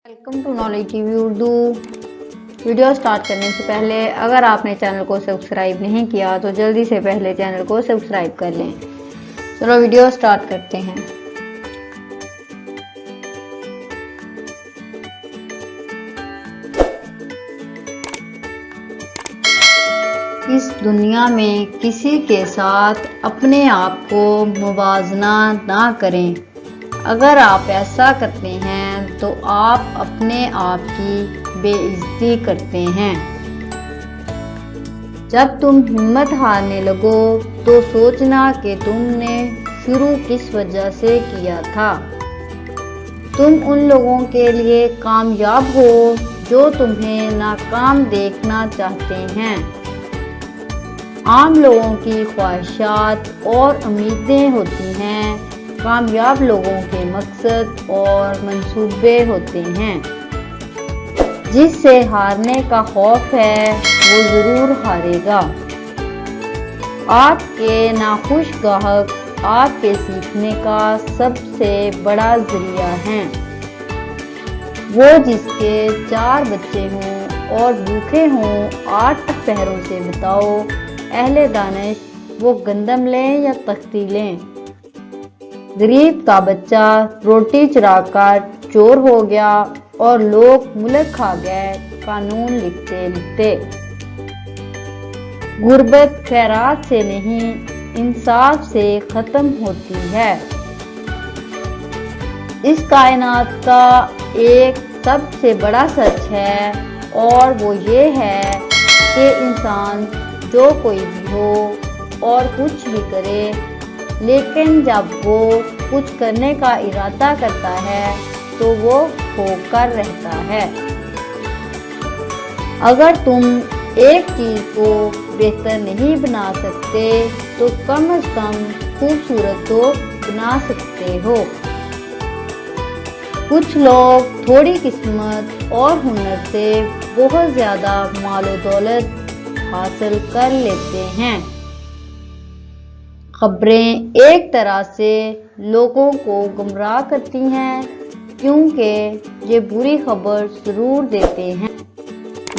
Welcome to knowledge TV Urdu. Video start करने से पहले अगर आपने चैनल को सब्सक्राइब नहीं किया तो जल्दी से पहले चैनल को सब्सक्राइब कर लें। चलो वीडियो स्टार्ट करते हैं। इस दुनिया में किसी के साथ अपने आप को मुवाजना ना करें। अगर आप ऐसा करते हैं तो आप अपने आप की बेइज्जती करते हैं। जब तुम हिम्मत हारने लगो तो सोचना कि तुमने शुरू किस वजह से किया था। तुम उन लोगों के लिए कामयाब हो जो तुम्हें नाकाम देखना चाहते हैं। आम लोगों की ख्वाहिशात और उम्मीदें होती हैं, कामयाब लोगों के मकसद और मंसूबे होते हैं। जिससे हारने का खौफ है वो ज़रूर हारेगा। आपके नाखुश ग्राहक आपके सीखने का सबसे बड़ा ज़रिया हैं। वो जिसके 4 बच्चे हों और भूखे हों 8 पहरों से बताओ अहले दानिश वो गंदम लें या तख्ती लें। गरीब का बच्चा रोटी चुराकर चोर हो गया और लोग मुल्क खा गए कानून लिखते लिखते। गुर्बत खैरात से नहीं इंसाफ से ख़त्म होती है। इस कायनात का एक सबसे बड़ा सच है और वो ये है कि इंसान जो कोई भी हो और कुछ भी करे, लेकिन जब वो कुछ करने का इरादा करता है तो वो होकर रहता है। अगर तुम एक चीज़ को बेहतर नहीं बना सकते तो कम से कम खूबसूरत तो बना सकते हो। कुछ लोग थोड़ी किस्मत और हुनर से बहुत ज़्यादा मालो दौलत हासिल कर लेते हैं। खबरें एक तरह से लोगों को गुमराह करती हैं क्योंकि ये बुरी खबर ज़रूर देते हैं,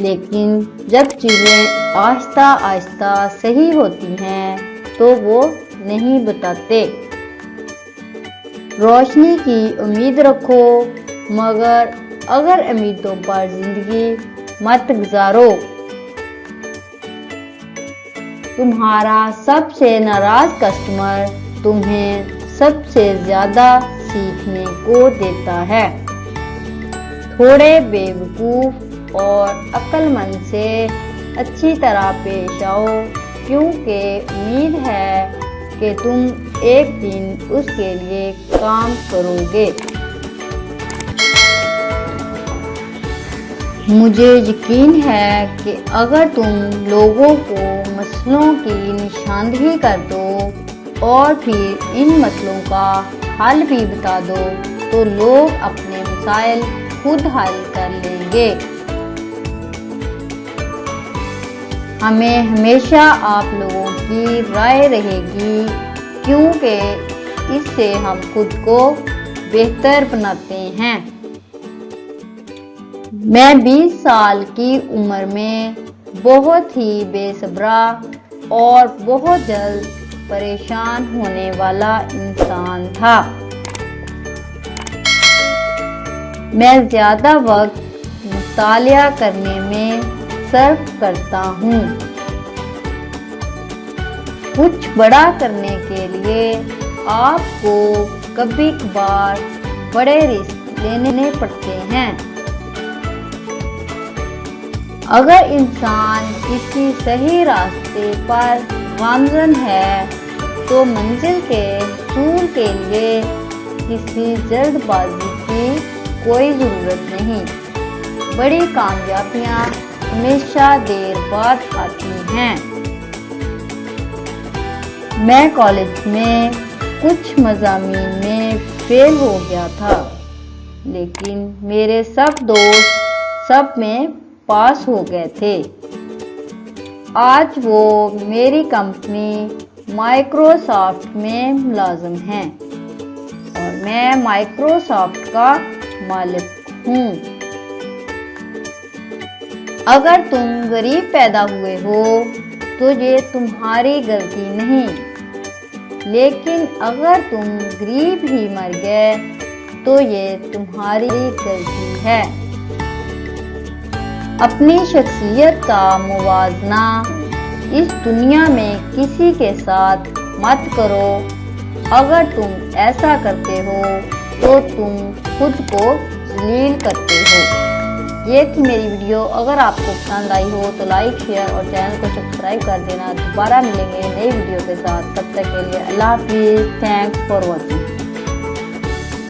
लेकिन जब चीज़ें आहिस्ता आहिस्ता सही होती हैं तो वो नहीं बताते। रोशनी की उम्मीद रखो मगर अगर उम्मीदों पर ज़िंदगी मत गुजारो। तुम्हारा सबसे नाराज़ कस्टमर तुम्हें सबसे ज़्यादा सीखने को देता है। थोड़े बेवकूफ़ और अक्लमंद से अच्छी तरह पेश आओ क्योंकि उम्मीद है कि तुम एक दिन उसके लिए काम करोगे। मुझे यकीन है कि अगर तुम लोगों को मसलों की निशानदेही कर दो और फिर इन मसलों का हल भी बता दो तो लोग अपने मसाइल खुद हल कर लेंगे। हमें हमेशा आप लोगों की राय रहेगी क्योंकि इससे हम खुद को बेहतर बनाते हैं। मैं 20 साल की उम्र में बहुत ही बेसब्रा और बहुत जल्द परेशान होने वाला इंसान था। मैं ज़्यादा वक्त मुतालिया करने में सर्फ करता हूँ। कुछ बड़ा करने के लिए आपको कभी कभार बड़े रिस्क लेने पड़ते हैं। अगर इंसान किसी सही रास्ते पर गामज़न है तो मंजिल के हसूल के लिए किसी जल्दबाजी की कोई ज़रूरत नहीं। बड़ी कामयाबियाँ हमेशा देर बाद आती हैं। मैं कॉलेज में कुछ मज़ामीन में फेल हो गया था, लेकिन मेरे सब दोस्त सब में पास हो गए थे। आज वो मेरी कंपनी माइक्रोसॉफ्ट में मुलाजिम हैं और मैं माइक्रोसॉफ्ट का मालिक हूँ। اگر تم غریب پیدا ہوئے ہو تو یہ تمہاری غلطی نہیں، لیکن اگر تم غریب ہی مر گئے تو یہ تمہاری غلطی ہے۔ اپنی شخصیت کا موازنہ اس دنیا میں کسی کے ساتھ مت کرو، اگر تم ایسا کرتے ہو تو تم خود کو ذلیل کرتے ہو۔ یہ تھی میری ویڈیو، اگر آپ کو پسند آئی ہو تو لائک، شیئر اور چینل کو سبسکرائب کر دینا۔ دوبارہ ملیں گے نئی ویڈیو کے ساتھ، تب تک کے لیے اللہ حافظ۔ Thanks for watching.